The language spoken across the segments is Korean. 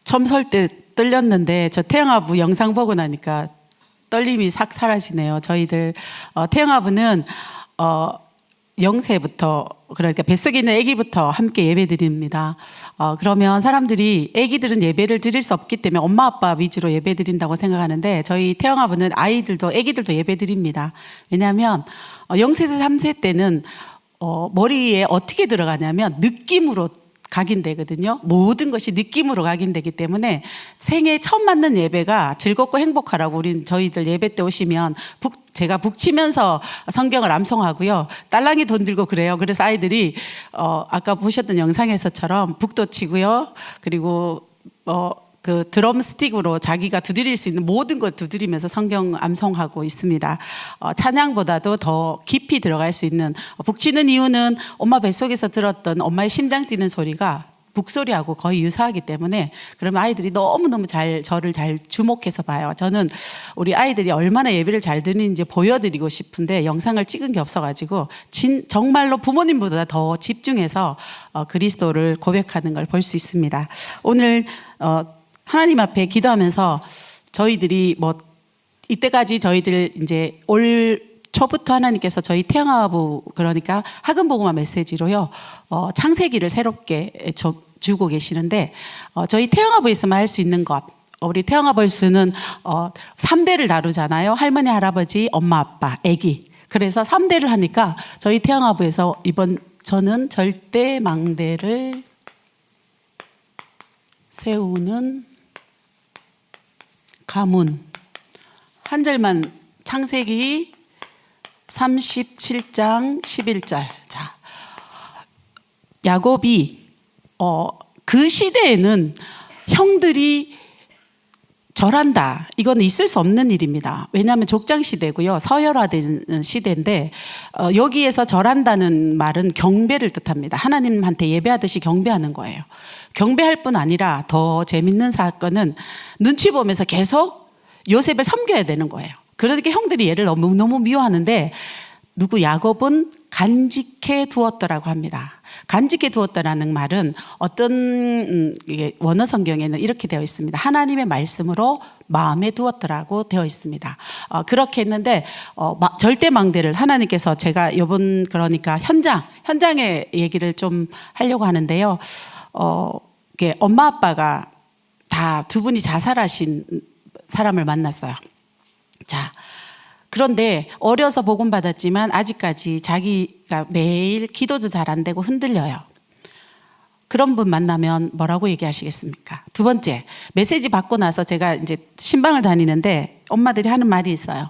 처음 설 때 떨렸는데 저 태영아부 영상 보고 나니까 떨림이 싹 사라지네요. 저희들 태영아부는 0세부터 그러니까 뱃속에 있는 아기부터 함께 예배드립니다. 그러면 사람들이 아기들은 예배를 드릴 수 없기 때문에 엄마 아빠 위주로 예배드린다고 생각하는데 저희 태영아부는 아기들도 예배드립니다. 왜냐하면 0세에서 3세 때는 머리에 어떻게 들어가냐면 느낌으로 각인되거든요. 모든 것이 느낌으로 각인되기 때문에 생애 처음 맞는 예배가 즐겁고 행복하라고 저희들 예배 때 오시면 제가 북치면서 성경을 암송하고요. 딸랑이 돈 들고 그래요. 그래서 아이들이 아까 보셨던 영상에서처럼 북도 치고요. 그리고 그 드럼 스틱으로 자기가 두드릴 수 있는 모든 걸 두드리면서 성경 암송하고 있습니다. 찬양보다도 더 깊이 들어갈 수 있는 북치는 이유는 엄마 뱃속에서 들었던 엄마의 심장 뛰는 소리가 북소리하고 거의 유사하기 때문에 그러면 아이들이 너무너무 저를 잘 주목해서 봐요. 저는 우리 아이들이 얼마나 예배를 잘 드리는지 보여드리고 싶은데 영상을 찍은 게 없어가지고 정말로 부모님보다 더 집중해서 그리스도를 고백하는 걸 볼 수 있습니다. 오늘 하나님 앞에 기도하면서 저희들이 이때까지 저희들 이제 올 초부터 하나님께서 저희 태영아부 그러니까 학음복음화 메시지로요 창세기를 새롭게 주고 계시는데 저희 태영아부에서만 할 수 있는 것 우리 태영아부에서는 3대를 다루잖아요. 할머니, 할아버지, 엄마, 아빠, 아기. 그래서 3대를 하니까 저희 태영아부에서 저는 절대망대를 세우는 가문 한 절만 창세기 37장 11절. 자, 야곱이 그 시대에는 형들이 절한다. 이건 있을 수 없는 일입니다. 왜냐하면 족장 시대고요. 서열화된 시대인데 여기에서 절한다는 말은 경배를 뜻합니다. 하나님한테 예배하듯이 경배하는 거예요. 경배할 뿐 아니라 더 재밌는 사건은 눈치 보면서 계속 요셉을 섬겨야 되는 거예요. 그러니까 형들이 얘를 너무 미워하는데 야곱은 간직해 두었더라고 합니다. 간직해 두었다라는 말은 어떤 원어 성경에는 이렇게 되어 있습니다. 하나님의 말씀으로 마음에 두었더라고 되어 있습니다. 그렇게 했는데 절대망대를 하나님께서 제가 이번 그러니까 현장의 얘기를 좀 하려고 하는데요. 엄마 아빠가 다 두 분이 자살하신 사람을 만났어요. 자, 그런데 어려서 복음 받았지만 아직까지 자기가 매일 기도도 잘 안 되고 흔들려요. 그런 분 만나면 뭐라고 얘기하시겠습니까? 두 번째, 메시지 받고 나서 제가 이제 신방을 다니는데 엄마들이 하는 말이 있어요.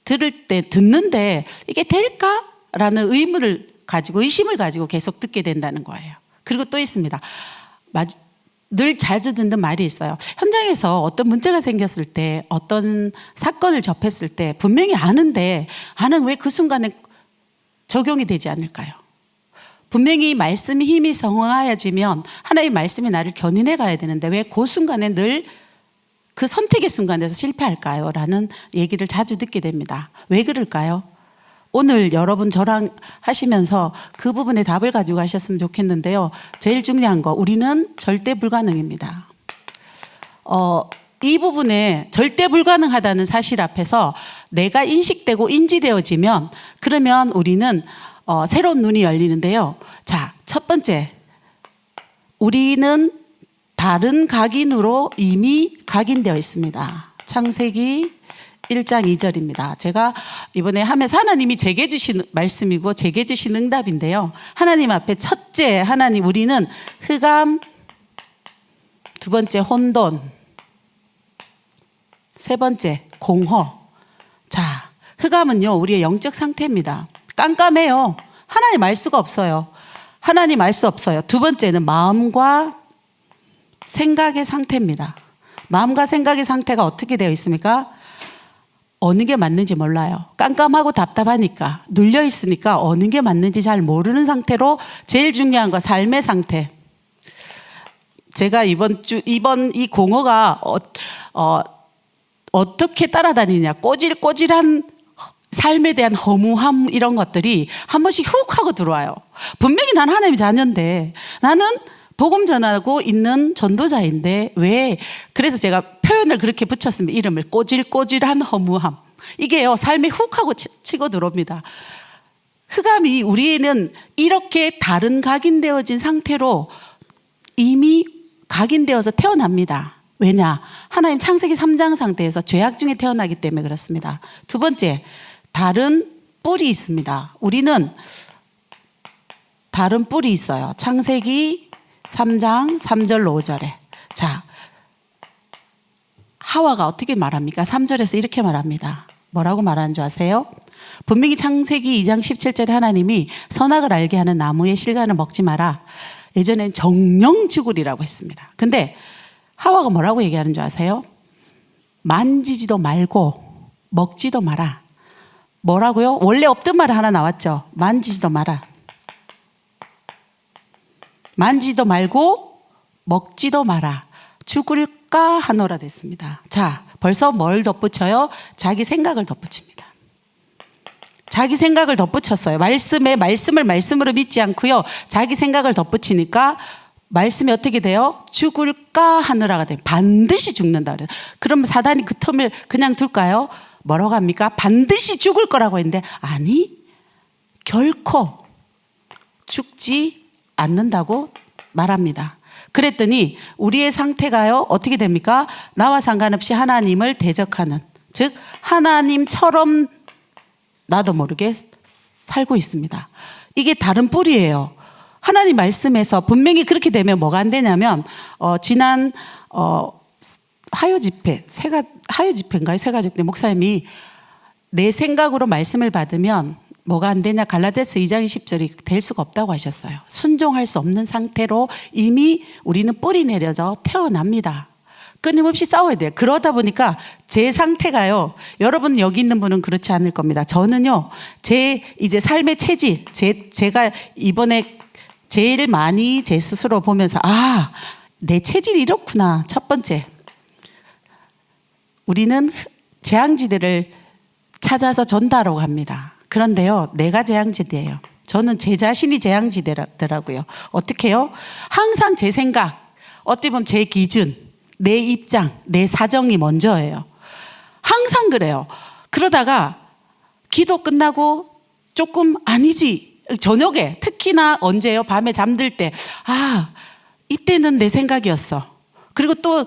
듣는데 이게 될까? 라는 의심을 가지고 계속 듣게 된다는 거예요. 그리고 또 있습니다. 늘 자주 듣는 말이 있어요. 현장에서 어떤 문제가 생겼을 때 어떤 사건을 접했을 때 분명히 아는데 왜 그 순간에 적용이 되지 않을까요? 분명히 말씀이 힘이 성화해지면 하나님의 말씀이 나를 견인해 가야 되는데 왜 그 순간에 늘 그 선택의 순간에서 실패할까요? 라는 얘기를 자주 듣게 됩니다. 왜 그럴까요? 오늘 여러분 저랑 하시면서 그 부분에 답을 가지고 가셨으면 좋겠는데요. 제일 중요한 거 우리는 절대 불가능입니다. 이 부분에 절대 불가능하다는 사실 앞에서 내가 인식되고 인지되어지면 그러면 우리는 새로운 눈이 열리는데요. 자, 첫 번째 우리는 다른 각인으로 이미 각인되어 있습니다. 창세기 1장 2절입니다. 제가 이번에 하면서 하나님이 제게 주신 말씀이고 제게 주신 응답인데요. 하나님 앞에 첫째 하나님 우리는 흑암, 두 번째 혼돈, 세 번째 공허. 자, 흑암은요 우리의 영적 상태입니다. 깜깜해요. 하나님 알 수가 없어요. 하나님 알 수 없어요. 두 번째는 마음과 생각의 상태입니다. 마음과 생각의 상태가 어떻게 되어 있습니까? 어느 게 맞는지 몰라요. 깜깜하고 답답하니까 눌려 있으니까 어느 게 맞는지 잘 모르는 상태로 제일 중요한 거 삶의 상태. 제가 이번 이 공허가 어떻게 따라다니냐 꼬질꼬질한 삶에 대한 허무함 이런 것들이 한 번씩 훅 하고 들어와요. 분명히 난 하나님의 자녀인데 나는 복음 전하고 있는 전도자인데 왜 그래서 제가 표현을 그렇게 붙였습니다. 이름을 꼬질꼬질한 허무함. 이게요 삶에 훅 하고 치고 들어옵니다. 흑암이 우리는 이렇게 다른 각인되어진 상태로 이미 각인되어서 태어납니다. 왜냐? 하나님 창세기 3장 상태에서 죄악 중에 태어나기 때문에 그렇습니다. 두 번째, 다른 뿔이 있습니다. 우리는 다른 뿔이 있어요. 창세기 3장 3절로 5절에. 자, 하와가 어떻게 말합니까? 3절에서 이렇게 말합니다. 뭐라고 말하는 줄 아세요? 분명히 창세기 2장 17절에 하나님이 선악을 알게 하는 나무의 실과는 먹지 마라. 예전엔 정령 죽으리라고 했습니다. 근데 하와가 뭐라고 얘기하는 줄 아세요? 만지지도 말고 먹지도 마라. 뭐라고요? 원래 없던 말 하나 나왔죠. 만지지도 마라. 만지지도 말고 먹지도 마라. 죽을까 하노라 됐습니다. 자, 벌써 뭘 덧붙여요? 자기 생각을 덧붙입니다. 자기 생각을 덧붙였어요. 말씀을 말씀으로 믿지 않고요. 자기 생각을 덧붙이니까 말씀이 어떻게 돼요? 죽을까 하느라가 돼요. 반드시 죽는다 그래요. 그럼 사단이 그 틈을 그냥 둘까요? 뭐라고 합니까? 반드시 죽을 거라고 했는데 아니 결코 죽지 않는다고 말합니다. 그랬더니 우리의 상태가요 어떻게 됩니까? 나와 상관없이 하나님을 대적하는, 즉 하나님처럼 나도 모르게 살고 있습니다. 이게 다른 뿔이에요. 하나님 말씀에서 분명히 그렇게 되면 뭐가 안 되냐면 지난 화요 집회인가요? 새가족 때 목사님이 내 생각으로 말씀을 받으면 뭐가 안 되냐? 갈라디아서 2장 20절이 될 수가 없다고 하셨어요. 순종할 수 없는 상태로 이미 우리는 뿌리 내려져 태어납니다. 끊임없이 싸워야 돼요. 그러다 보니까 제 상태가요. 여러분 여기 있는 분은 그렇지 않을 겁니다. 저는요. 제 이제 삶의 체질, 제가 이번에 제일 많이 제 스스로 보면서 내 체질이 이렇구나. 첫 번째. 우리는 재앙지대를 찾아서 전도하라고 합니다. 그런데요, 내가 재앙지대예요. 저는 제 자신이 재앙지대더라고요. 어떻게 해요? 항상 제 생각, 어떻게 보면 제 기준, 내 입장, 내 사정이 먼저예요. 항상 그래요. 그러다가 기도 끝나고 조금 아니지. 저녁에 특히나 언제요? 밤에 잠들 때 이때는 내 생각이었어. 그리고 또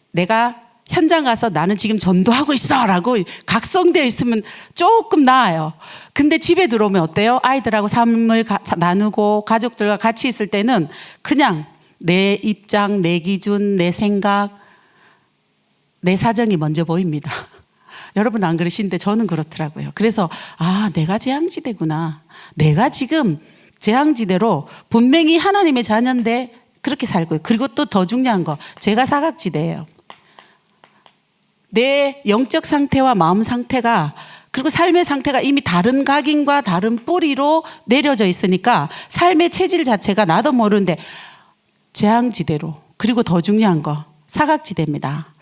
내가 현장 가서 나는 지금 전도하고 있어 라고 각성되어 있으면 조금 나아요. 근데 집에 들어오면 어때요? 아이들하고 삶을 나누고 가족들과 같이 있을 때는 그냥 내 입장, 내 기준, 내 생각, 내 사정이 먼저 보입니다. 여러분 안 그러신데 저는 그렇더라고요. 그래서 내가 재앙지대구나. 내가 지금 재앙지대로 분명히 하나님의 자녀인데 그렇게 살고, 그리고 또 더 중요한 거, 제가 사각지대예요. 내 영적 상태와 마음 상태가, 그리고 삶의 상태가 이미 다른 각인과 다른 뿌리로 내려져 있으니까 삶의 체질 자체가 나도 모르는데 재앙지대로, 그리고 더 중요한 거 사각지대입니다.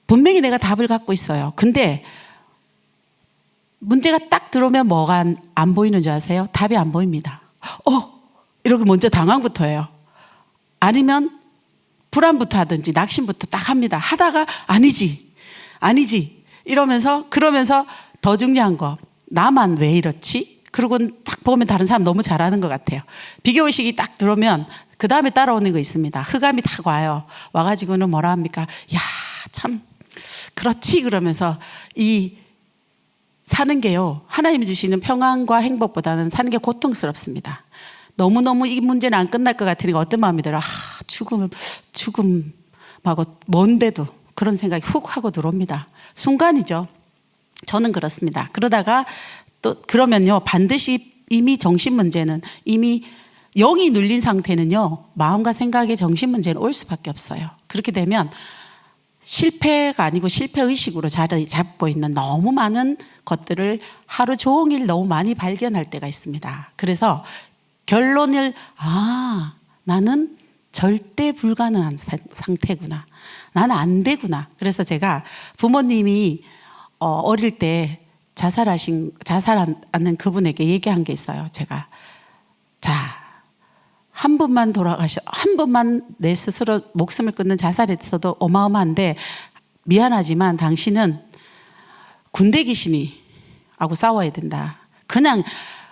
분명히 내가 답을 갖고 있어요. 근데 문제가 딱 들어오면 뭐가 안 보이는 줄 아세요? 답이 안 보입니다. 이렇게 먼저 당황부터 해요. 아니면 불안부터 하든지 낙심부터 딱 합니다. 하다가 아니지 그러면서 더 중요한 거, 나만 왜 이렇지? 그러고 딱 보면 다른 사람 너무 잘하는 것 같아요. 비교의식이 딱 들어오면 그 다음에 따라오는 거 있습니다. 흑암이 딱 와요. 와가지고는 뭐라 합니까? 야, 참 그렇지. 그러면서 이 사는 게요, 하나님이 주시는 평안과 행복보다는 사는 게 고통스럽습니다. 너무너무 이 문제는 안 끝날 것 같으니까 어떤 마음이 들어요? 죽음하고 먼데도 그런 생각이 훅 하고 들어옵니다. 순간이죠. 저는 그렇습니다. 그러다가 또 그러면요, 반드시 이미 정신 문제는, 이미 영이 눌린 상태는요, 마음과 생각의 정신 문제는 올 수밖에 없어요. 그렇게 되면 실패가 아니고 실패의식으로 자리 잡고 있는 너무 많은 것들을 하루 종일 너무 많이 발견할 때가 있습니다. 그래서 결론을 나는 절대 불가능한 상태구나. 나는 안 되구나. 그래서 제가 부모님이 어릴 때 자살하는 그분에게 얘기한 게 있어요. 제가 한 분만 한 분만 내 스스로 목숨을 끊는 자살했어도 어마어마한데, 미안하지만 당신은 군대 귀신이하고 싸워야 된다. 그냥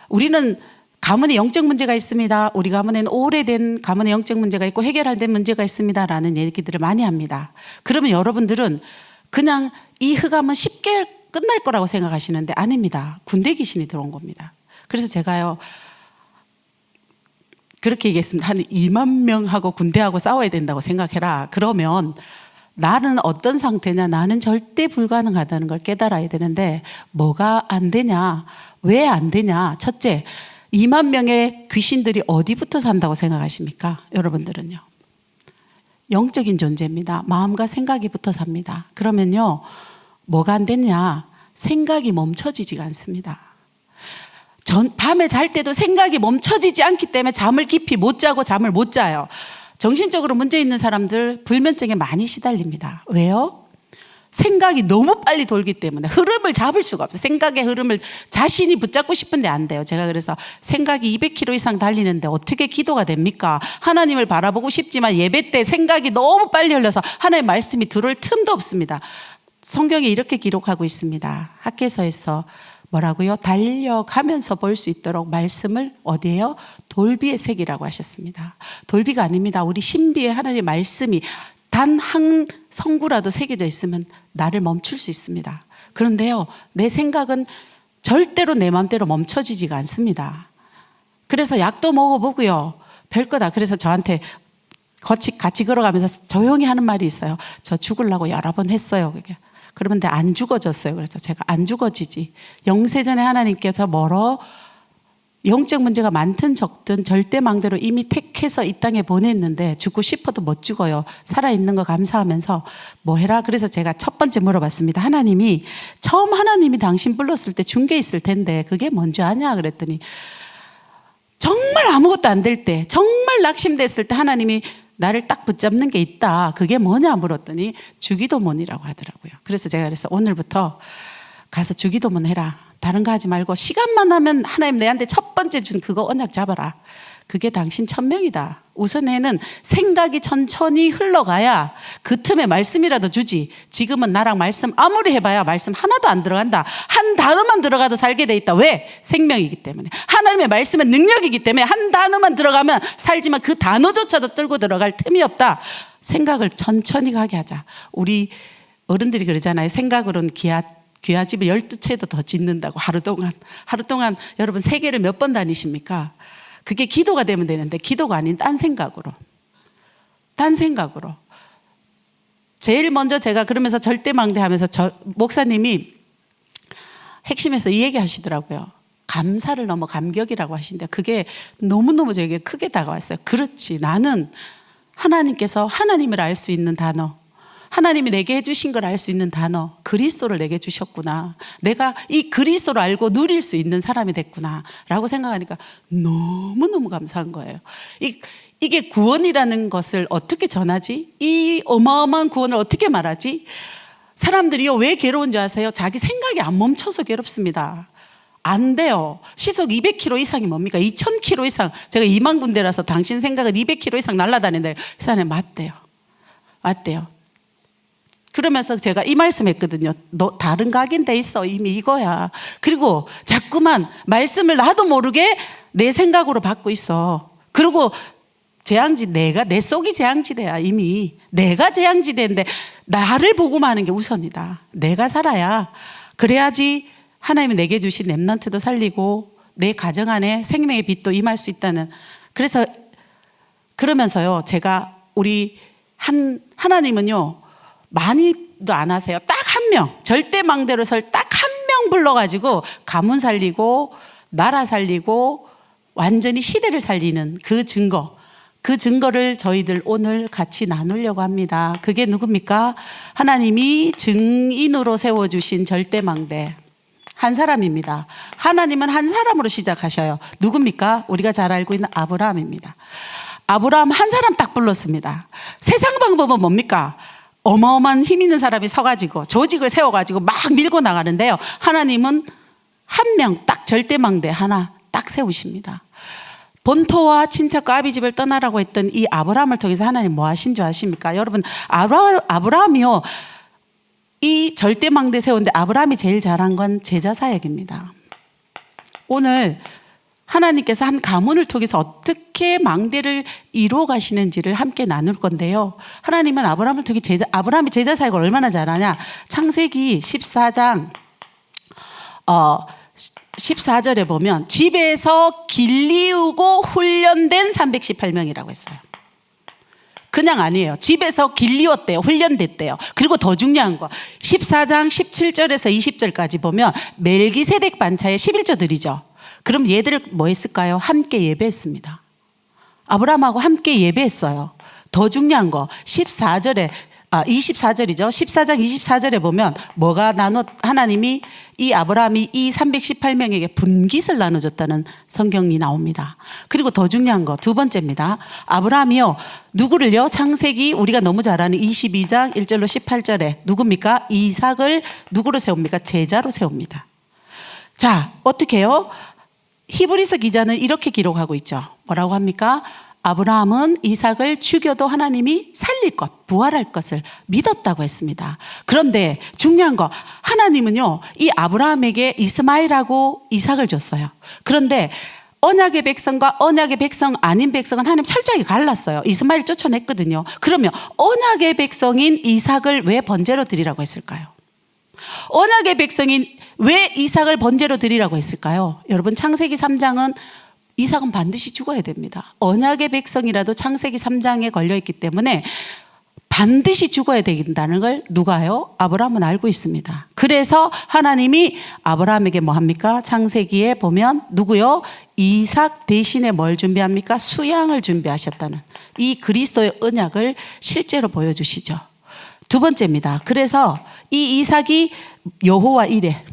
우리는 가문에 영적 문제가 있습니다. 우리 가문에는 오래된 가문의 영적 문제가 있고 해결할 된 문제가 있습니다라는 얘기들을 많이 합니다. 그러면 여러분들은 그냥 이 흑암은 쉽게 끝날 거라고 생각하시는데 아닙니다. 군대 귀신이 들어온 겁니다. 그래서 제가요 그렇게 얘기했습니다. 한 2만 명하고 군대하고 싸워야 된다고 생각해라. 그러면 나는 어떤 상태냐? 나는 절대 불가능하다는 걸 깨달아야 되는데 뭐가 안 되냐? 왜 안 되냐? 첫째, 2만 명의 귀신들이 어디부터 산다고 생각하십니까? 여러분들은요. 영적인 존재입니다. 마음과 생각이부터 삽니다. 그러면요, 뭐가 안 되냐? 생각이 멈춰지지가 않습니다. 밤에 잘 때도 생각이 멈춰지지 않기 때문에 잠을 깊이 못 자고 잠을 못 자요. 정신적으로 문제 있는 사람들 불면증에 많이 시달립니다. 왜요? 생각이 너무 빨리 돌기 때문에 흐름을 잡을 수가 없어요. 생각의 흐름을 자신이 붙잡고 싶은데 안 돼요. 제가 그래서 생각이 200km 이상 달리는데 어떻게 기도가 됩니까? 하나님을 바라보고 싶지만 예배 때 생각이 너무 빨리 흘러서 하나님의 말씀이 들어올 틈도 없습니다. 성경에 이렇게 기록하고 있습니다. 학개서에서 뭐라고요? 달려가면서 볼 수 있도록 말씀을 어디에요? 돌비의 색이라고 하셨습니다. 돌비가 아닙니다. 우리 신비의 하나님의 말씀이 단 한 성구라도 새겨져 있으면 나를 멈출 수 있습니다. 그런데요, 내 생각은 절대로 내 마음대로 멈춰지지가 않습니다. 그래서 약도 먹어보고요, 별거다. 그래서 저한테 같이 걸어가면서 조용히 하는 말이 있어요. 저 죽으려고 여러 번 했어요. 그게. 그런데 안 죽어졌어요. 그래서 제가 안 죽어지지. 영세전에 하나님께서 영적 문제가 많든 적든 절대망대로 이미 택해서 이 땅에 보냈는데 죽고 싶어도 못 죽어요. 살아있는 거 감사하면서 뭐 해라? 그래서 제가 첫 번째 물어봤습니다. 처음 하나님이 당신 불렀을 때 중계 있을 텐데 그게 뭔지 아냐? 그랬더니 정말 아무것도 안 될 때, 정말 낙심됐을 때 하나님이 나를 딱 붙잡는 게 있다. 그게 뭐냐 물었더니 주기도문이라고 하더라고요. 그래서 제가 그래서 오늘부터 가서 주기도문 해라. 다른 거 하지 말고 시간만 하면 하나님 내한테 첫 번째 준 그거 언약 잡아라. 그게 당신 천명이다. 우선에는 생각이 천천히 흘러가야 그 틈에 말씀이라도 주지. 지금은 나랑 말씀 아무리 해봐야 말씀 하나도 안 들어간다. 한 단어만 들어가도 살게 돼 있다. 왜? 생명이기 때문에. 하나님의 말씀은 능력이기 때문에 한 단어만 들어가면 살지만 그 단어조차도 들고 들어갈 틈이 없다. 생각을 천천히 가게 하자. 우리 어른들이 그러잖아요. 생각으로는 귀하집을 12채도 더 짓는다고. 하루 동안 여러분 세계를 몇 번 다니십니까? 그게 기도가 되면 되는데 기도가 아닌 딴 생각으로. 제일 먼저 제가 그러면서 절대망대하면서 목사님이 핵심에서 이 얘기 하시더라고요. 감사를 넘어 감격이라고 하시는데 그게 너무너무 저에게 크게 다가왔어요. 그렇지, 나는 하나님께서 하나님을 알 수 있는 단어, 하나님이 내게 해주신 걸 알 수 있는 단어, 그리스도를 내게 주셨구나. 내가 이 그리스도를 알고 누릴 수 있는 사람이 됐구나 라고 생각하니까 너무너무 감사한 거예요. 이게 구원이라는 것을 어떻게 전하지? 이 어마어마한 구원을 어떻게 말하지? 사람들이요, 왜 괴로운 줄 아세요? 자기 생각이 안 멈춰서 괴롭습니다. 안 돼요. 시속 200km 이상이 뭡니까? 2000km 이상. 제가 2만 군데라서 당신 생각은 200km 이상 날아다닌다. 그 사람이 맞대요. 그러면서 제가 이 말씀 했거든요. 너 다른 각인데 있어. 이미 이거야. 그리고 자꾸만 말씀을 나도 모르게 내 생각으로 받고 있어. 그리고 내 속이 재앙지대야. 이미 내가 재앙지대인데 나를 보고만 하는 게 우선이다. 내가 살아야, 그래야지 하나님이 내게 주신 렘넌트도 살리고 내 가정 안에 생명의 빛도 임할 수 있다는. 그래서 그러면서요, 제가 하나님은요, 많이도 안 하세요. 딱 한 명, 절대망대로 설 딱 한 명 불러가지고 가문 살리고 나라 살리고 완전히 시대를 살리는 그 증거를 저희들 오늘 같이 나누려고 합니다. 그게 누굽니까? 하나님이 증인으로 세워주신 절대망대 한 사람입니다. 하나님은 한 사람으로 시작하셔요. 누굽니까? 우리가 잘 알고 있는 아브라함입니다. 아브라함 한 사람 딱 불렀습니다. 세상 방법은 뭡니까? 어마어마한 힘 있는 사람이 서가지고 조직을 세워가지고 막 밀고 나가는데요. 하나님은 한 명 딱 절대망대 하나 딱 세우십니다. 본토와 친척과 아비집을 떠나라고 했던 이 아브라함을 통해서 하나님 뭐 하신 줄 아십니까? 여러분, 아브라함이요, 이 절대망대 세운데 아브라함이 제일 잘한 건 제자 사역입니다. 오늘 하나님께서 한 가문을 통해서 어떻게 망대를 이루어 가시는지를 함께 나눌 건데요. 하나님은 아브라함을 통해 아브라함이 제자 사역을 얼마나 잘하냐? 창세기 14장 14절에 보면 집에서 길리우고 훈련된 318명이라고 했어요. 그냥 아니에요. 집에서 길리웠대요. 훈련됐대요. 그리고 더 중요한 거 14장 17절에서 20절까지 보면 멜기세덱 반차의 11조 드리죠. 그럼 얘들 뭐 했을까요? 함께 예배했습니다. 아브라함하고 함께 예배했어요. 더 중요한 거 24절이죠. 14장 24절에 보면 뭐가 하나님이 이 아브라함이 이 318명에게 분깃을 나눠줬다는 성경이 나옵니다. 그리고 더 중요한 거 두 번째입니다. 아브라함이요, 누구를요? 창세기 우리가 너무 잘 아는 22장 1절로 18절에 누굽니까? 이삭을 누구로 세웁니까? 제자로 세웁니다. 자, 어떻게 해요? 히브리서 기자는 이렇게 기록하고 있죠. 뭐라고 합니까? 아브라함은 이삭을 죽여도 하나님이 살릴 것, 부활할 것을 믿었다고 했습니다. 그런데 중요한 거, 하나님은요, 이 아브라함에게 이스마엘하고 이삭을 줬어요. 그런데 언약의 백성과 언약의 백성 아닌 백성은 하나님 철저하게 갈랐어요. 이스마엘 쫓아냈거든요. 그러면 언약의 백성인 이삭을 왜 번제로 드리라고 했을까요? 언약의 백성인 왜 이삭을 번제로 드리라고 했을까요? 여러분, 창세기 3장은 이삭은 반드시 죽어야 됩니다. 언약의 백성이라도 창세기 3장에 걸려있기 때문에 반드시 죽어야 된다는 걸 누가요? 아브라함은 알고 있습니다. 그래서 하나님이 아브라함에게 뭐 합니까? 창세기에 보면 누구요? 이삭 대신에 뭘 준비합니까? 수양을 준비하셨다는 이 그리스도의 언약을 실제로 보여주시죠. 두 번째입니다. 그래서 이 이삭이 여호와 이레,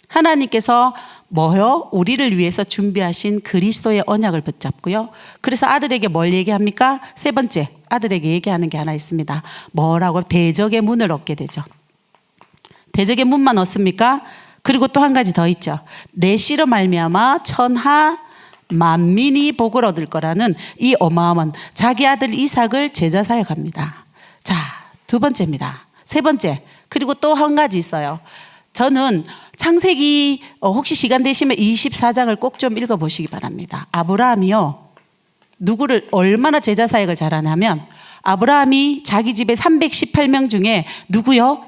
하나님께서 뭐요? 우리를 위해서 준비하신 그리스도의 언약을 붙잡고요. 그래서 아들에게 뭘 얘기합니까? 세 번째, 아들에게 얘기하는 게 하나 있습니다. 뭐라고? 대적의 문을 얻게 되죠. 대적의 문만 얻습니까? 그리고 또 한 가지 더 있죠. 내 씨로 말미암아 천하 만민이 복을 얻을 거라는 이 어마어마한 자기 아들 이삭을 제자 사역합니다. 자, 두 번째입니다. 세 번째, 그리고 또 한 가지 있어요. 저는 창세기 혹시 시간 되시면 24장을 꼭 좀 읽어보시기 바랍니다. 아브라함이요, 누구를 얼마나 제자 사역을 잘하냐면 아브라함이 자기 집에 318명 중에 누구요?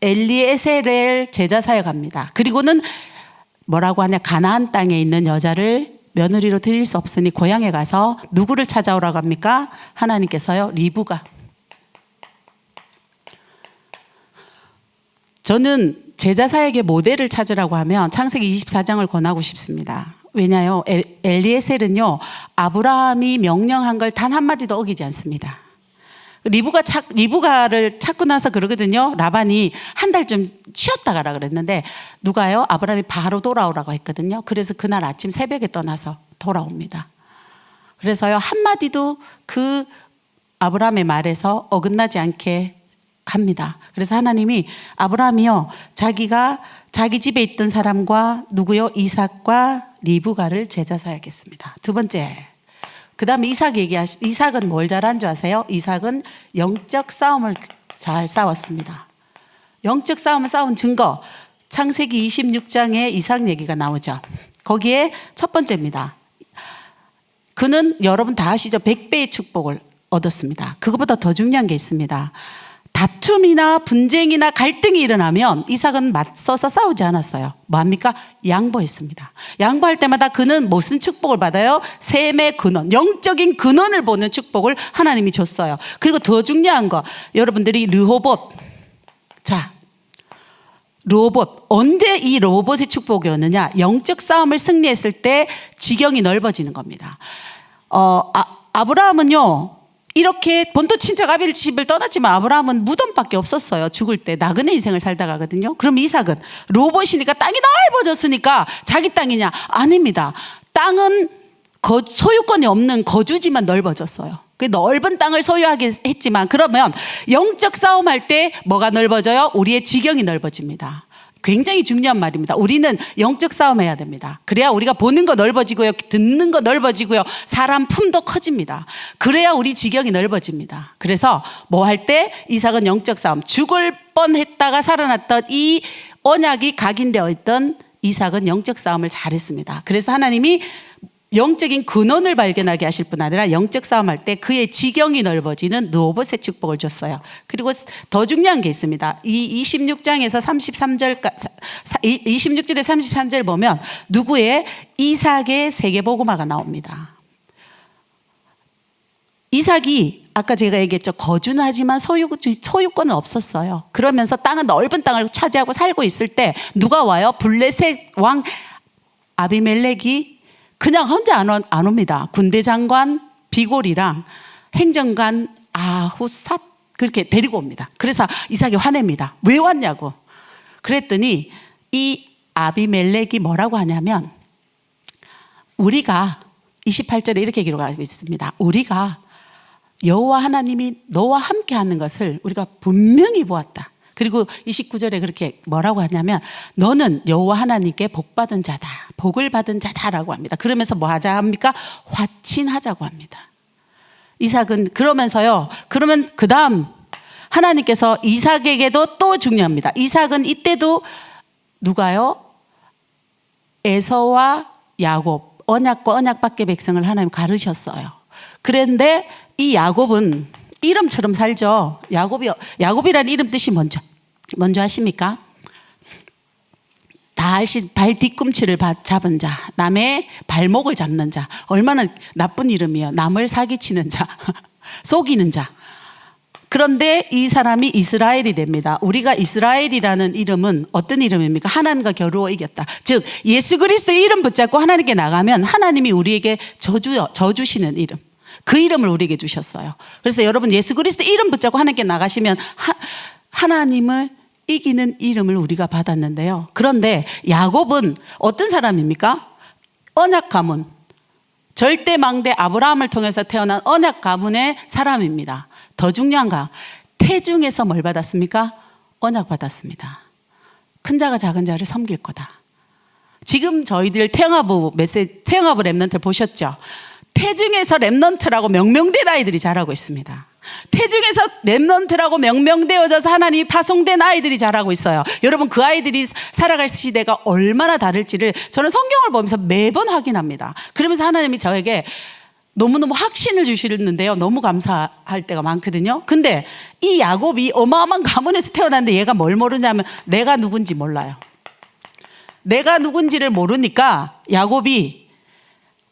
엘리에셀을 제자 사역합니다. 그리고는 뭐라고 하냐, 가나안 땅에 있는 여자를 며느리로 드릴 수 없으니 고향에 가서 누구를 찾아오라고 합니까? 하나님께서요, 리브가. 저는 제자 사역의 모델을 찾으라고 하면 창세기 24장을 권하고 싶습니다. 왜냐요? 엘리에셀은요, 아브라함이 명령한 걸 단 한마디도 어기지 않습니다. 리브가를 찾고 나서 그러거든요. 라반이 한 달 좀 쉬었다 가라 그랬는데 누가요? 아브라함이 바로 돌아오라고 했거든요. 그래서 그날 아침 새벽에 떠나서 돌아옵니다. 그래서요, 한마디도 그 아브라함의 말에서 어긋나지 않게 합니다. 그래서 하나님이 아브라함이요, 자기가 자기 집에 있던 사람과 누구요? 이삭과 리브가를 제자 사역했습니다. 두 번째, 그 다음에 이삭은 뭘 잘한 줄 아세요? 이삭은 영적 싸움을 잘 싸웠습니다. 영적 싸움을 싸운 증거, 창세기 26장에 이삭 얘기가 나오죠. 거기에 첫 번째입니다. 그는 여러분 다 아시죠? 100배의 축복을 얻었습니다. 그것보다 더 중요한 게 있습니다. 다툼이나 분쟁이나 갈등이 일어나면 이삭은 맞서서 싸우지 않았어요. 뭐합니까? 양보했습니다. 양보할 때마다 그는 무슨 축복을 받아요? 셈의 근원, 영적인 근원을 보는 축복을 하나님이 줬어요. 그리고 더 중요한 거, 여러분들이 르호봇. 자, 르호봇. 언제 이 르호봇의 축복이 오느냐? 영적 싸움을 승리했을 때 지경이 넓어지는 겁니다. 아브라함은요, 이렇게 본토 친척 아비집을 떠났지만 아브라함은 무덤밖에 없었어요. 죽을 때 나그네 인생을 살다 가거든요. 그럼 이삭은 로봇이니까 땅이 넓어졌으니까 자기 땅이냐? 아닙니다. 땅은 소유권이 없는 거주지만 넓어졌어요. 그 넓은 땅을 소유하게 했지만, 그러면 영적 싸움할 때 뭐가 넓어져요? 우리의 지경이 넓어집니다. 굉장히 중요한 말입니다. 우리는 영적 싸움 해야 됩니다. 그래야 우리가 보는 거 넓어지고요, 듣는 거 넓어지고요, 사람 품도 커집니다. 그래야 우리 지경이 넓어집니다. 그래서 뭐 할 때 이삭은 영적 싸움, 죽을 뻔했다가 살아났던 이 언약이 각인되어 있던 이삭은 영적 싸움을 잘했습니다. 그래서 하나님이 영적인 근원을 발견하게 하실 뿐 아니라 영적 싸움할 때 그의 지경이 넓어지는 누오봇의 축복을 줬어요. 그리고 더 중요한 게 있습니다. 이 26장에서 26절에 33절 보면 누구의? 이삭의 세계복음화가 나옵니다. 이삭이 아까 제가 얘기했죠. 거주는 하지만 소유권은 없었어요. 그러면서 넓은 땅을 차지하고 살고 있을 때 누가 와요? 블레셋 왕 아비멜렉이 그냥 혼자 안 옵니다. 군대 장관 비골이랑 행정관 아후삿 그렇게 데리고 옵니다. 그래서 이삭이 화냅니다. 왜 왔냐고. 그랬더니 이 아비멜렉이 뭐라고 하냐면, 우리가 28절에 이렇게 기록하고 있습니다. 우리가 여호와 하나님이 너와 함께 하는 것을 우리가 분명히 보았다. 그리고 29절에 그렇게 뭐라고 하냐면, 너는 여호와 하나님께 복받은 자다, 복을 받은 자다라고 합니다. 그러면서 뭐 하자 합니까? 화친하자고 합니다. 이삭은 그러면서요, 그러면 그 다음 하나님께서 이삭에게도 또 중요합니다. 이삭은 이때도 누가요? 에서와 야곱, 언약과 언약밖에 백성을 하나님 가르셨어요. 그런데 이 야곱은 이름처럼 살죠. 야곱이라는 이름 뜻이 뭔지 아십니까? 다 알신 발 뒤꿈치를 잡은 자, 남의 발목을 잡는 자. 얼마나 나쁜 이름이에요. 남을 사기치는 자, 속이는 자. 그런데 이 사람이 이스라엘이 됩니다. 우리가 이스라엘이라는 이름은 어떤 이름입니까? 하나님과 겨루어 이겼다. 즉 예수 그리스도의 이름 붙잡고 하나님께 나가면 하나님이 우리에게 저주시는 이름, 그 이름을 우리에게 주셨어요. 그래서 여러분 예수 그리스도 이름 붙잡고 하나님께 나가시면 하나님을 이기는 이름을 우리가 받았는데요. 그런데 야곱은 어떤 사람입니까? 언약 가문, 절대 망대 아브라함을 통해서 태어난 언약 가문의 사람입니다. 더 중요한가? 태중에서 뭘 받았습니까? 언약 받았습니다. 큰 자가 작은 자를 섬길 거다. 지금 저희들 태영아부 랩런트 보셨죠? 태중에서 랩런트라고 명명된 아이들이 자라고 있습니다. 태중에서 랩런트라고 명명되어져서 하나님이 파송된 아이들이 자라고 있어요. 여러분 그 아이들이 살아갈 시대가 얼마나 다를지를 저는 성경을 보면서 매번 확인합니다. 그러면서 하나님이 저에게 너무너무 확신을 주시는데요, 너무 감사할 때가 많거든요. 근데 이 야곱이 어마어마한 가문에서 태어났는데 얘가 뭘 모르냐면 내가 누군지 몰라요. 내가 누군지를 모르니까 야곱이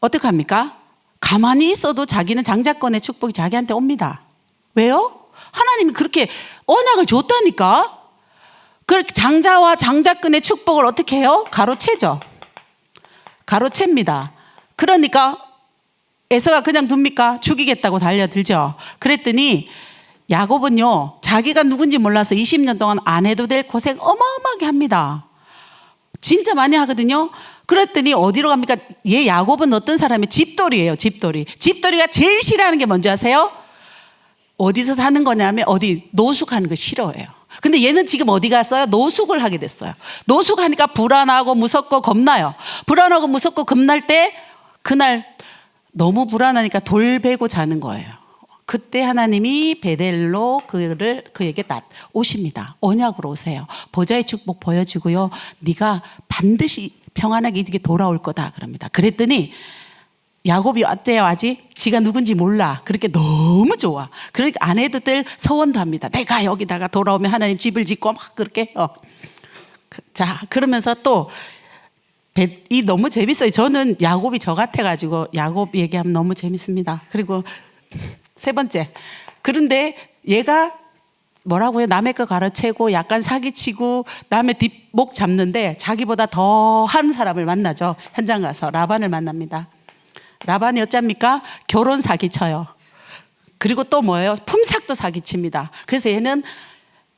어떻게 합니까? 가만히 있어도 자기는 장자권의 축복이 자기한테 옵니다. 왜요? 하나님이 그렇게 언약을 줬다니까. 그렇게 장자와 장자권의 축복을 어떻게 해요? 가로채죠. 가로챕니다. 그러니까 에서가 그냥 둡니까? 죽이겠다고 달려들죠. 그랬더니 야곱은요, 자기가 누군지 몰라서 20년 동안 안 해도 될 고생 어마어마하게 합니다. 진짜 많이 하거든요. 그랬더니 어디로 갑니까? 얘 야곱은 어떤 사람이 집돌이에요. 집돌이가 제일 싫어하는 게 뭔지 아세요? 어디서 사는 거냐면 어디 노숙하는 거 싫어해요. 근데 얘는 지금 어디 갔어요? 노숙을 하게 됐어요. 노숙하니까 불안하고 무섭고 겁나요. 불안하고 무섭고 겁날 때 그날 너무 불안하니까 돌 베고 자는 거예요. 그때 하나님이 베델로 그에게 오십니다. 언약으로 오세요. 보좌의 축복 보여주고요, 네가 반드시 평안하게 이렇게 돌아올 거다 그럽니다. 그랬더니 야곱이 어때요? 아직 지가 누군지 몰라. 그렇게 너무 좋아. 그러니까 아내들 서원도 합니다. 내가 여기다가 돌아오면 하나님 집을 짓고 막 그렇게 자, 그러면서 또 이 너무 재밌어요. 저는 야곱이 저 같아가지고 야곱 얘기하면 너무 재밌습니다. 그리고 세 번째, 그런데 얘가 뭐라고 해요? 남의 거 가로채고 약간 사기치고 남의 뒷목 잡는데 자기보다 더한 사람을 만나죠. 현장 가서 라반을 만납니다. 라반이 어쩝니까? 결혼 사기쳐요. 그리고 또 뭐예요? 품삯도 사기칩니다. 그래서 얘는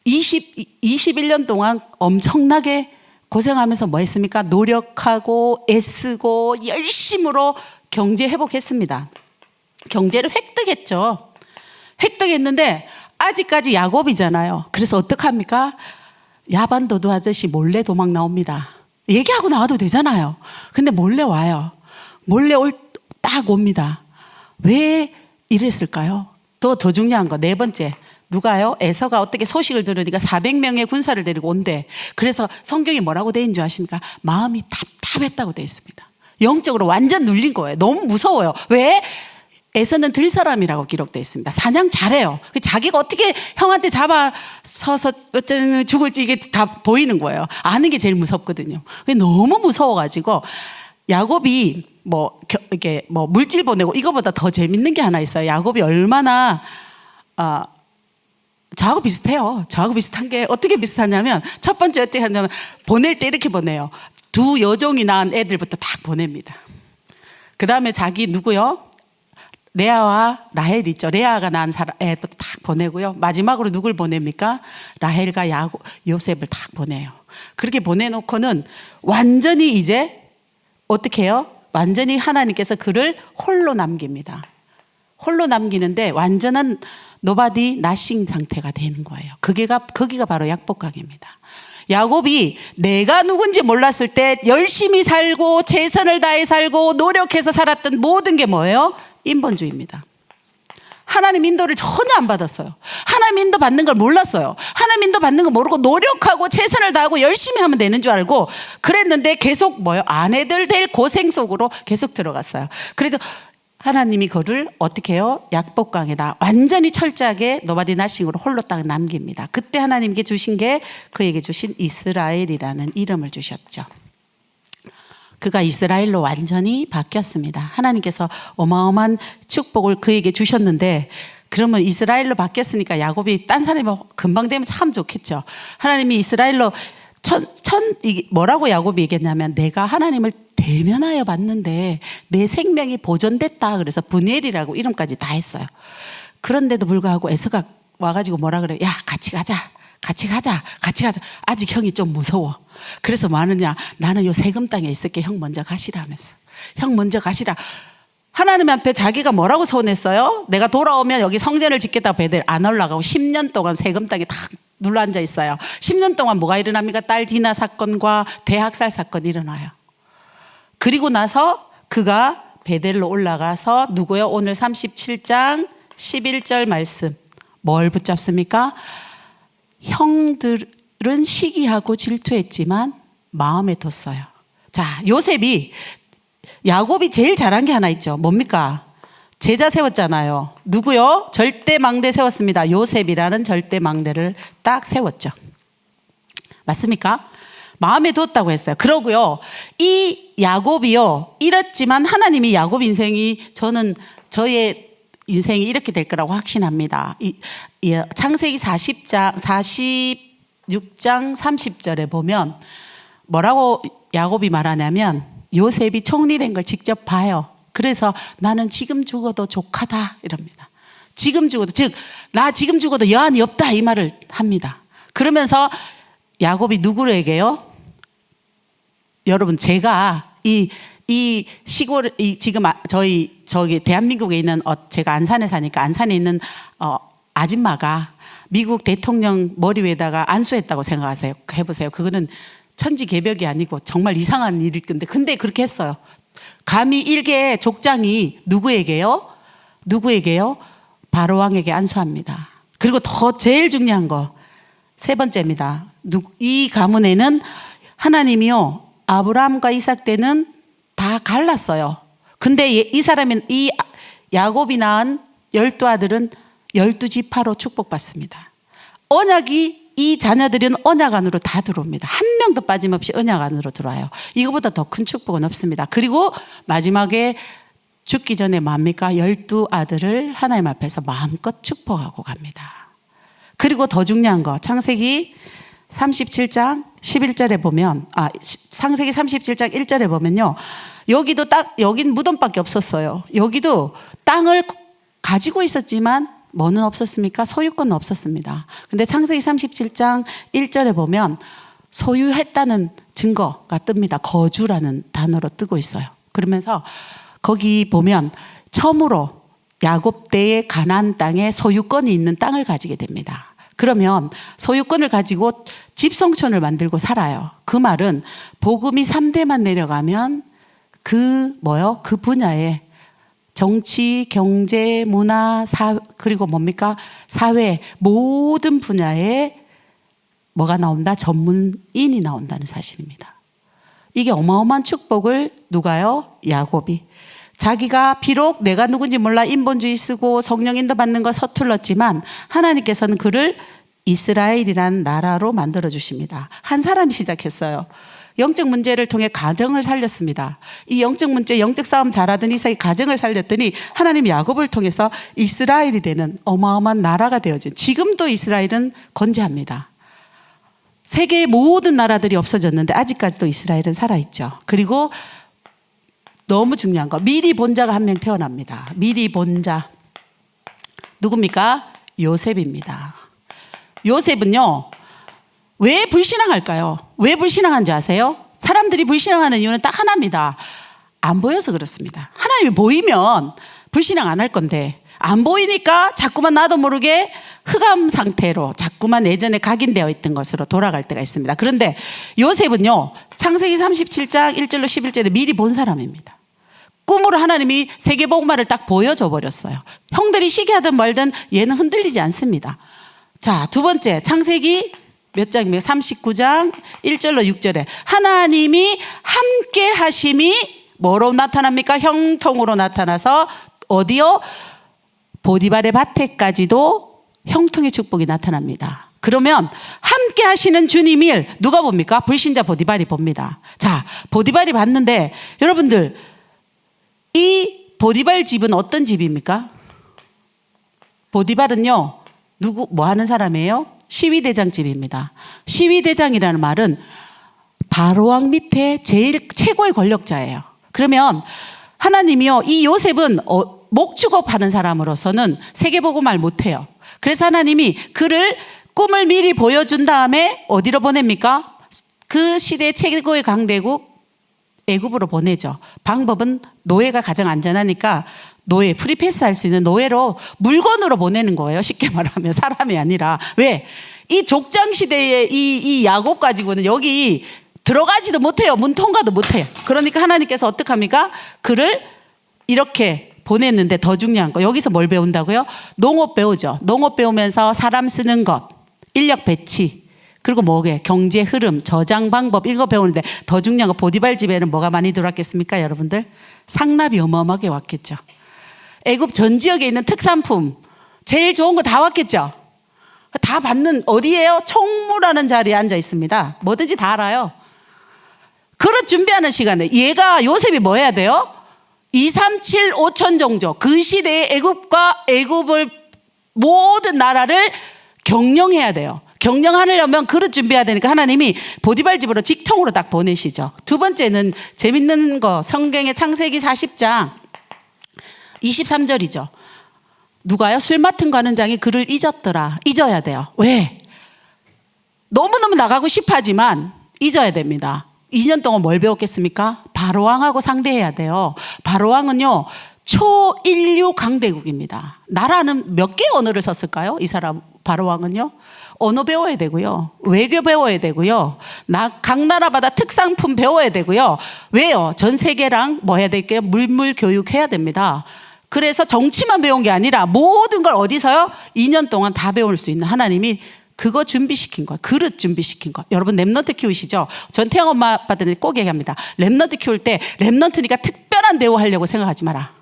21년 동안 엄청나게 고생하면서 뭐 했습니까? 노력하고 애쓰고 열심으로 경제 회복했습니다. 경제를 획득했죠. 획득했는데 아직까지 야곱이잖아요. 그래서 어떡합니까? 야반도도 아저씨 몰래 도망 나옵니다. 얘기하고 나와도 되잖아요. 근데 몰래 와요. 몰래 딱 옵니다. 왜 이랬을까요? 더 중요한 거, 네 번째. 누가요? 에서가 어떻게 소식을 들으니까 400명의 군사를 데리고 온대. 그래서 성경이 뭐라고 돼 있는 줄 아십니까? 마음이 답답했다고 돼 있습니다. 영적으로 완전 눌린 거예요. 너무 무서워요. 왜? 에서는 들사람이라고 기록되어 있습니다. 사냥 잘해요. 자기가 어떻게 형한테 잡아서서 어쩌면 죽을지 이게 다 보이는 거예요. 아는 게 제일 무섭거든요. 너무 무서워가지고 야곱이 이게 물질 보내고 이거보다 더 재밌는 게 하나 있어요. 야곱이 얼마나 저하고 비슷해요. 저하고 비슷한 게 어떻게 비슷하냐면 첫 번째 어떻게 하냐면 보낼 때 이렇게 보내요. 두 여종이 낳은 애들부터 딱 보냅니다. 그 다음에 자기 누구요? 레아와 라헬 있죠. 레아가 낳은 애부터 딱 보내고요. 마지막으로 누굴 보냅니까? 라헬과 요셉을 딱 보내요. 그렇게 보내놓고는 완전히 이제 어떻게 해요? 완전히 하나님께서 그를 홀로 남깁니다. 홀로 남기는데 완전한 노바디 나싱 상태가 되는 거예요. 거기가 바로 약복강입니다. 야곱이 내가 누군지 몰랐을 때 열심히 살고 최선을 다해 살고 노력해서 살았던 모든 게 뭐예요? 인본주의입니다. 하나님 인도를 전혀 안 받았어요. 하나님 인도 받는 걸 몰랐어요. 하나님 인도 받는 걸 모르고 노력하고 최선을 다하고 열심히 하면 되는 줄 알고 그랬는데 계속 아내들 될 고생 속으로 계속 들어갔어요. 그래도 하나님이 그를 어떻게 해요? 약복강에다 완전히 철저하게 노바디 나싱으로 홀로 딱 남깁니다. 그때 하나님께 주신 게 그에게 주신 이스라엘이라는 이름을 주셨죠. 그가 이스라엘로 완전히 바뀌었습니다. 하나님께서 어마어마한 축복을 그에게 주셨는데 그러면 이스라엘로 바뀌었으니까 야곱이 딴 사람이 금방 되면 참 좋겠죠. 하나님이 이스라엘로 뭐라고 야곱이 얘기했냐면 내가 하나님을 대면하여 봤는데 내 생명이 보존됐다. 그래서 분엘이라고 이름까지 다 했어요. 그런데도 불구하고 에서가 와가지고 뭐라 그래요? 야, 같이 가자. 아직 형이 좀 무서워. 그래서 뭐 하느냐? 나는 요 세금 땅에 있을게. 형 먼저 가시라 하면서. 형 먼저 가시라. 하나님 앞에 자기가 뭐라고 서운했어요? 내가 돌아오면 여기 성전을 짓겠다고 베델 안 올라가고 10년 동안 세금 땅에 딱 눌러앉아 있어요. 10년 동안 뭐가 일어납니까? 딸 디나 사건과 대학살 사건이 일어나요. 그리고 나서 그가 베델로 올라가서 누구요? 오늘 37장 11절 말씀. 뭘 붙잡습니까? 형들은 시기하고 질투했지만 마음에 뒀어요. 자, 야곱이 제일 잘한 게 하나 있죠. 뭡니까? 제자 세웠잖아요. 누구요? 절대 망대 세웠습니다. 요셉이라는 절대 망대를 딱 세웠죠. 맞습니까? 마음에 뒀다고 했어요. 그러고요. 이 야곱이요. 이렇지만 하나님이 야곱 인생이 저의 인생이 이렇게 될 거라고 확신합니다. 창세기 46장 30절에 보면 뭐라고 야곱이 말하냐면 요셉이 총리된 걸 직접 봐요. 그래서 나는 지금 죽어도 족하다 이럽니다. 지금 죽어도 나 지금 죽어도 여한이 없다 이 말을 합니다. 그러면서 야곱이 누구에게요? 여러분 제가 이 시골 지금 저기 대한민국에 있는 제가 안산에 사니까 안산에 있는 아줌마가 미국 대통령 머리 위에다가 안수했다고 생각하세요. 해보세요. 그거는 천지개벽이 아니고 정말 이상한 일일 건데 근데 그렇게 했어요. 감히 일개 족장이 누구에게요? 바로 왕에게 안수합니다. 그리고 제일 중요한 거 세 번째입니다. 이 가문에는 하나님이요 아브라함과 이삭 때는 다 갈랐어요. 근데 이 야곱이 낳은 12아들은 12지파로 축복받습니다. 언약이 이 자녀들은 언약 안으로 다 들어옵니다. 한 명도 빠짐없이 언약 안으로 들어와요. 이거보다 더 큰 축복은 없습니다. 그리고 마지막에 죽기 전에 뭡니까? 12아들을 하나님 앞에서 마음껏 축복하고 갑니다. 그리고 더 중요한 거 창세기 37장 11절에 보면 창세기 37장 1절에 보면요. 여긴 무덤밖에 없었어요. 여기도 땅을 가지고 있었지만 뭐는 없었습니까? 소유권은 없었습니다. 근데 창세기 37장 1절에 보면 소유했다는 증거가 뜹니다. 거주라는 단어로 뜨고 있어요. 그러면서 거기 보면 처음으로 야곱 때의 가나안 땅에 소유권이 있는 땅을 가지게 됩니다. 그러면 소유권을 가지고 집성촌을 만들고 살아요. 그 말은 복음이 3대만 내려가면 그 분야에 정치, 경제, 문화, 그리고 뭡니까? 사회 모든 분야에 뭐가 나온다? 전문인이 나온다는 사실입니다. 이게 어마어마한 축복을 누가요? 야곱이. 자기가 비록 내가 누군지 몰라 인본주의 쓰고 성령 인도 받는 거 서툴렀지만 하나님께서는 그를 이스라엘이란 나라로 만들어 주십니다. 한 사람이 시작했어요. 영적 문제를 통해 가정을 살렸습니다. 이 영적 문제, 영적 싸움 잘하던 이삭이 가정을 살렸더니 하나님 야곱을 통해서 이스라엘이 되는 어마어마한 나라가 되어진, 지금도 이스라엘은 건재합니다. 세계의 모든 나라들이 없어졌는데 아직까지도 이스라엘은 살아있죠. 그리고 너무 중요한 거, 미리 본자가 한 명 태어납니다. 미리 본자 누굽니까? 요셉입니다. 요셉은요, 왜 불신앙할까요? 왜 불신앙한지 아세요? 사람들이 불신앙하는 이유는 딱 하나입니다. 안 보여서 그렇습니다. 하나님이 보이면 불신앙 안 할 건데 안 보이니까 자꾸만 나도 모르게 흑암 상태로 자꾸만 예전에 각인되어 있던 것으로 돌아갈 때가 있습니다. 그런데 요셉은요, 창세기 37장 1절로 11절에 미리 본 사람입니다. 꿈으로 하나님이 세계복음화를 딱 보여줘 버렸어요. 형들이 시기하든 말든 얘는 흔들리지 않습니다. 자, 두 번째, 창세기 몇 장입니까? 39장 1절로 6절에 하나님이 함께 하심이 뭐로 나타납니까? 형통으로 나타나서 어디요? 보디발의 밭에까지도 형통의 축복이 나타납니다. 그러면 함께 하시는 주님을 누가 봅니까? 불신자 보디발이 봅니다. 자, 보디발이 봤는데 여러분들, 이 보디발 집은 어떤 집입니까? 보디발은요, 뭐 하는 사람이에요? 시위대장 집입니다. 시위대장이라는 말은 바로왕 밑에 제일 최고의 권력자예요. 그러면 하나님이요, 이 요셉은 목축업 하는 사람으로서는 세계복음을 못해요. 그래서 하나님이 그를 꿈을 미리 보여준 다음에 어디로 보냅니까? 그 시대 최고의 강대국 애굽으로 보내죠. 방법은 노예가 가장 안전하니까 노예, 프리패스 할 수 있는 노예로 물건으로 보내는 거예요. 쉽게 말하면 사람이 아니라. 왜? 이 족장 시대의 이 야곱 가지고는 여기 들어가지도 못해요. 문 통과도 못해요. 그러니까 하나님께서 어떡합니까? 그를 이렇게 보냈는데 더 중요한 거, 여기서 뭘 배운다고요? 농업 배우죠. 농업 배우면서 사람 쓰는 것, 인력 배치, 그리고 뭐게? 경제 흐름, 저장 방법, 이거 배우는데 더 중요한 거, 보디발 집에는 뭐가 많이 들어왔겠습니까, 여러분들? 상납이 어마어마하게 왔겠죠. 애굽 전 지역에 있는 특산품, 제일 좋은 거 다 왔겠죠. 다 받는, 어디예요? 총무라는 자리에 앉아 있습니다. 뭐든지 다 알아요. 그릇 준비하는 시간에 얘가, 요셉이 뭐 해야 돼요? 2, 3, 7, 5천 종족, 그 시대의 애굽을 모든 나라를 경영해야 돼요. 경영하려면 그릇 준비해야 되니까 하나님이 보디발 집으로 직통으로 딱 보내시죠. 두 번째는 재밌는 거, 성경의 창세기 40장 23절이죠. 누가요? 술 맡은 관원장이 그를 잊었더라. 잊어야 돼요. 왜? 너무너무 나가고 싶어하지만 잊어야 됩니다. 2년 동안 뭘 배웠겠습니까? 바로왕하고 상대해야 돼요. 바로왕은요, 초인류 강대국입니다. 나라는 몇 개의 언어를 썼을까요? 이 사람 바로왕은요, 언어 배워야 되고요, 외교 배워야 되고요, 각 나라마다 특산품 배워야 되고요. 왜요? 전 세계랑 뭐 해야 될게요? 물물 교육해야 됩니다. 그래서 정치만 배운 게 아니라 모든 걸 어디서요? 2년 동안 다 배울 수 있는 하나님이 그거 준비시킨 거예요. 그릇 준비시킨 거. 여러분 랩넌트 키우시죠? 전 태영 엄마 아빠들은 꼭 얘기합니다. 랩넌트 키울 때 랩넌트니까 특별한 대우하려고 생각하지 마라.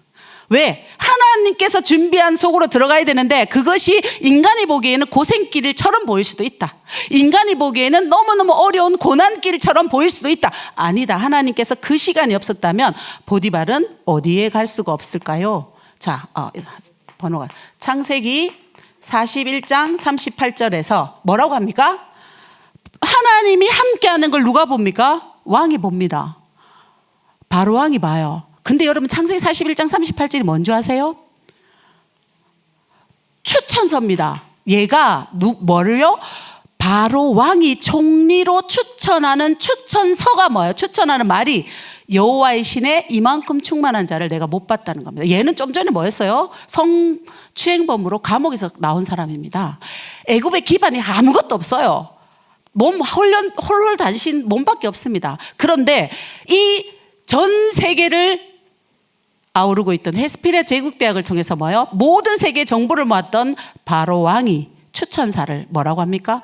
왜? 하나님께서 준비한 속으로 들어가야 되는데 그것이 인간이 보기에는 고생길처럼 보일 수도 있다. 인간이 보기에는 너무너무 어려운 고난길처럼 보일 수도 있다. 아니다. 하나님께서 그 시간이 없었다면 보디발은 어디에 갈 수가 없을까요? 자, 번호가 창세기 41장 38절에서 뭐라고 합니까? 하나님이 함께하는 걸 누가 봅니까? 왕이 봅니다. 바로 왕이 봐요. 근데 여러분 창세기 41장 38절이 뭔지 아세요? 추천서입니다. 얘가 뭐를요? 바로 왕이 총리로 추천하는 추천서가 뭐예요? 추천하는 말이 여호와의 신에 이만큼 충만한 자를 내가 못 봤다는 겁니다. 얘는 좀 전에 뭐였어요? 성추행범으로 감옥에서 나온 사람입니다. 애굽의 기반이 아무것도 없어요. 몸 홀홀 단신 몸밖에 없습니다. 그런데 이 전 세계를 아우르고 있던 헤스피리아 제국대학을 통해서 뭐요? 모든 세계 정보를 모았던 바로 왕이 추천사를 뭐라고 합니까?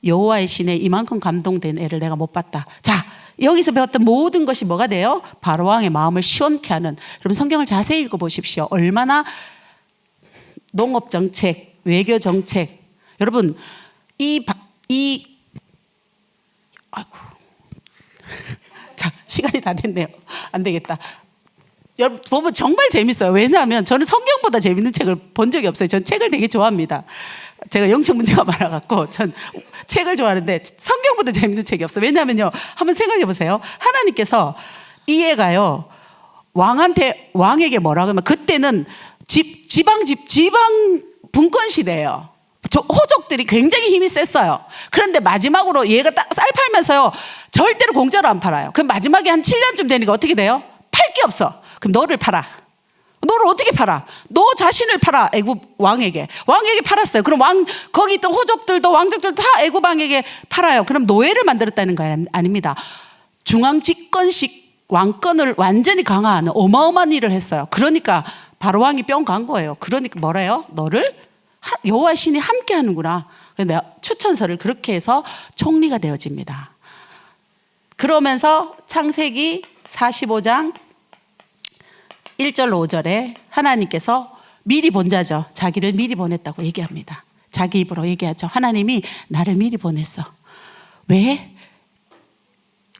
여호와의 신에 이만큼 감동된 애를 내가 못 봤다. 자, 여기서 배웠던 모든 것이 뭐가 돼요? 바로 왕의 마음을 시원케 하는. 여러분 성경을 자세히 읽어보십시오. 얼마나 농업 정책, 외교 정책. 여러분 아이고. 자, 시간이 다 됐네요. 안 되겠다. 여러분 보면 정말 재밌어요. 왜냐하면 저는 성경보다 재밌는 책을 본 적이 없어요. 전 책을 되게 좋아합니다. 제가 영적 문제가 많아갖고 전 책을 좋아하는데 성경보다 재밌는 책이 없어요. 왜냐하면요, 한번 생각해 보세요. 하나님께서 이 애가요 왕에게 뭐라고 하면, 그때는 지방 분권 시대예요. 호족들이 굉장히 힘이 셌어요. 그런데 마지막으로 얘가 딱 쌀 팔면서요 절대로 공짜로 안 팔아요. 그럼 마지막에 한 7년쯤 되니까 어떻게 돼요? 팔 게 없어. 그럼 너를 팔아. 너를 어떻게 팔아? 너 자신을 팔아. 애굽 왕에게 팔았어요. 그럼 거기 있던 호족들도 왕족들도 다 애굽 왕에게 팔아요. 그럼 노예를 만들었다는 거 아닙니다. 중앙 집권식 왕권을 완전히 강화하는 어마어마한 일을 했어요. 그러니까 바로 왕이 뿅 간 거예요. 그러니까 뭐래요? 너를 여호와 신이 함께 하는구나. 내가 추천서를 그렇게 해서 총리가 되어집니다. 그러면서 창세기 45장 1절 5절에 하나님께서 미리 본 자죠. 자기를 미리 보냈다고 얘기합니다. 자기 입으로 얘기하죠. 하나님이 나를 미리 보냈어. 왜?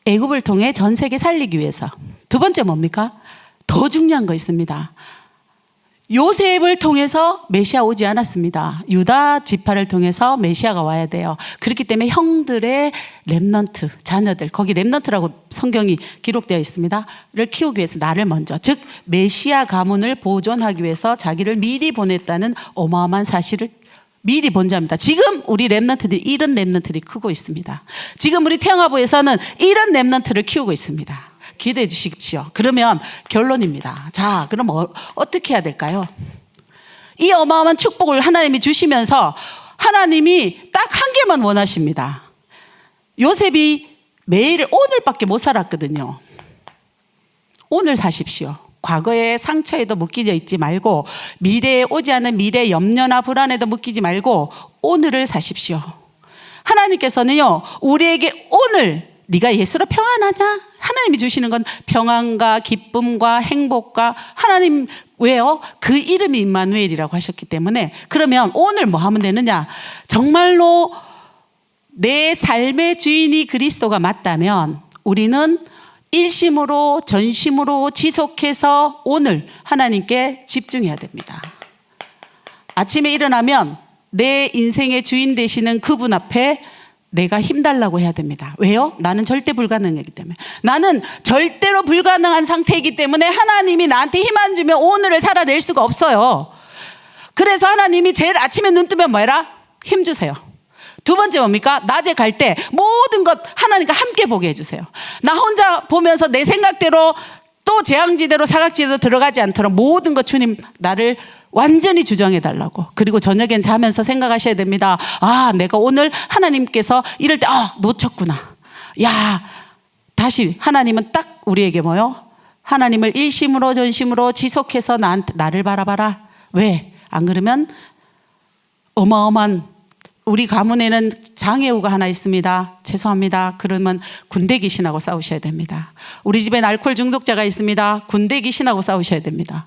애굽을 통해 전 세계 살리기 위해서. 두 번째 뭡니까? 더 중요한 거 있습니다. 요셉을 통해서 메시아 오지 않았습니다. 유다 지파를 통해서 메시아가 와야 돼요. 그렇기 때문에 형들의 렘넌트, 자녀들, 거기 렘넌트라고 성경이 기록되어 있습니다. 를 키우기 위해서 나를 먼저, 즉 메시아 가문을 보존하기 위해서 자기를 미리 보냈다는 어마어마한 사실을 미리 본 자입니다. 지금 우리 렘넌트들이 이런 렘넌트들이 크고 있습니다. 지금 우리 태영아부에서는 이런 렘넌트를 키우고 있습니다. 기대해 주십시오. 그러면 결론입니다. 자, 그럼 어떻게 해야 될까요? 이 어마어마한 축복을 하나님이 주시면서 하나님이 딱 한 개만 원하십니다. 요셉이 매일 오늘밖에 못 살았거든요. 오늘 사십시오. 과거의 상처에도 묶이져 있지 말고, 미래에 오지 않은 미래의 염려나 불안에도 묶이지 말고 오늘을 사십시오. 하나님께서는요 우리에게 오늘 네가 예수로 평안하냐? 하나님이 주시는 건 평안과 기쁨과 행복과, 하나님 왜요? 그 이름이 임마누엘이라고 하셨기 때문에. 그러면 오늘 뭐 하면 되느냐? 정말로 내 삶의 주인이 그리스도가 맞다면 우리는 일심으로 전심으로 지속해서 오늘 하나님께 집중해야 됩니다. 아침에 일어나면 내 인생의 주인 되시는 그분 앞에 내가 힘달라고 해야 됩니다. 왜요? 나는 절대 불가능하기 때문에. 나는 절대로 불가능한 상태이기 때문에 하나님이 나한테 힘 안 주면 오늘을 살아낼 수가 없어요. 그래서 하나님이 제일 아침에 눈 뜨면 뭐해라? 힘 주세요. 두 번째 뭡니까? 낮에 갈 때 모든 것 하나님과 함께 보게 해주세요. 나 혼자 보면서 내 생각대로 또 재앙지대로 사각지대로 들어가지 않도록 모든 것 주님 나를 완전히 주정해달라고. 그리고 저녁엔 자면서 생각하셔야 됩니다. 아, 내가 오늘 하나님께서 이럴 때 놓쳤구나. 야, 다시 하나님은 딱 우리에게 뭐요? 하나님을 일심으로 전심으로 지속해서 나를 바라봐라. 왜? 안 그러면 어마어마한, 우리 가문에는 장애우가 하나 있습니다. 죄송합니다. 그러면 군대 귀신하고 싸우셔야 됩니다. 우리 집엔 알코올 중독자가 있습니다. 군대 귀신하고 싸우셔야 됩니다.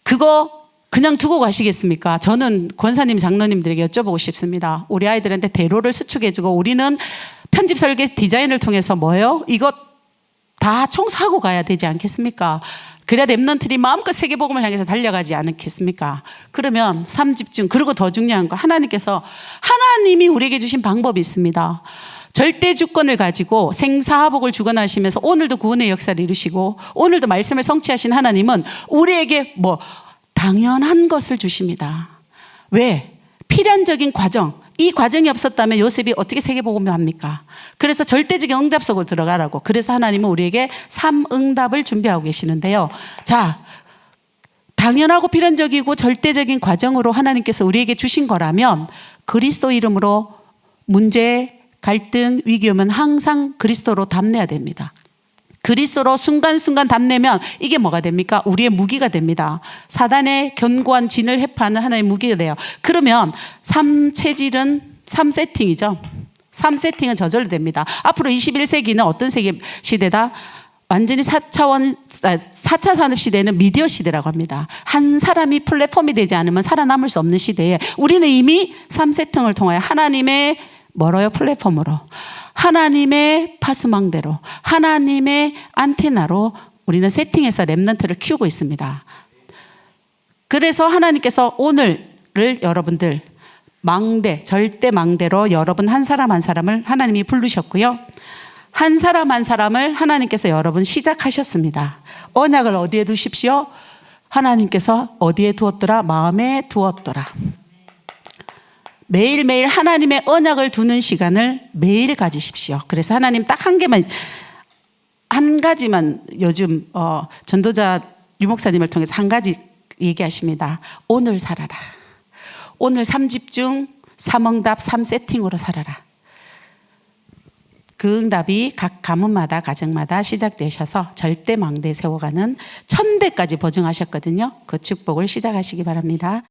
그거 그냥 두고 가시겠습니까? 저는 권사님, 장로님들에게 여쭤보고 싶습니다. 우리 아이들한테 대로를 수축해주고 우리는 편집 설계 디자인을 통해서 뭐예요? 이거 다 청소하고 가야 되지 않겠습니까? 그래야 렘넌트들이 마음껏 세계복음을 향해서 달려가지 않겠습니까? 그러면 삼집중, 그리고 더 중요한 거, 하나님이 우리에게 주신 방법이 있습니다. 절대 주권을 가지고 생사화복을 주관하시면서 오늘도 구원의 역사를 이루시고 오늘도 말씀을 성취하신 하나님은 우리에게 당연한 것을 주십니다. 왜? 필연적인 과정, 이 과정이 없었다면 요셉이 어떻게 세계복음을 합니까? 그래서 절대적인 응답 속으로 들어가라고. 그래서 하나님은 우리에게 3응답을 준비하고 계시는데요. 자, 당연하고 필연적이고 절대적인 과정으로 하나님께서 우리에게 주신 거라면 그리스도 이름으로 문제, 갈등, 위기 오면 항상 그리스도로 답내야 됩니다. 그리스도로 순간순간 답내면 이게 뭐가 됩니까? 우리의 무기가 됩니다. 사단의 견고한 진을 해파하는 하나의 무기가 돼요. 그러면 3체질은 3세팅이죠. 3세팅은 저절로 됩니다. 앞으로 21세기는 어떤 세계 시대다? 완전히 4차 산업 시대는 미디어 시대라고 합니다. 한 사람이 플랫폼이 되지 않으면 살아남을 수 없는 시대에 우리는 이미 3세팅을 통하여 하나님의 멀어요 플랫폼으로, 하나님의 파수망대로, 하나님의 안테나로 우리는 세팅해서 렘넌트를 키우고 있습니다. 그래서 하나님께서 오늘을 여러분들 망대, 절대 망대로 여러분 한 사람 한 사람을 하나님이 부르셨고요. 한 사람 한 사람을 하나님께서 여러분 시작하셨습니다. 언약을 어디에 두십시오? 하나님께서 어디에 두었더라? 마음에 두었더라. 매일매일 하나님의 언약을 두는 시간을 매일 가지십시오. 그래서 하나님 딱 한 가지만 요즘 전도자 유목사님을 통해서 한 가지 얘기하십니다. 오늘 살아라. 오늘 3집중, 3응답, 3세팅으로 살아라. 그 응답이 각 가문마다 가정마다 시작되셔서 절대 망대 세워가는 1000대까지 보증하셨거든요. 그 축복을 시작하시기 바랍니다.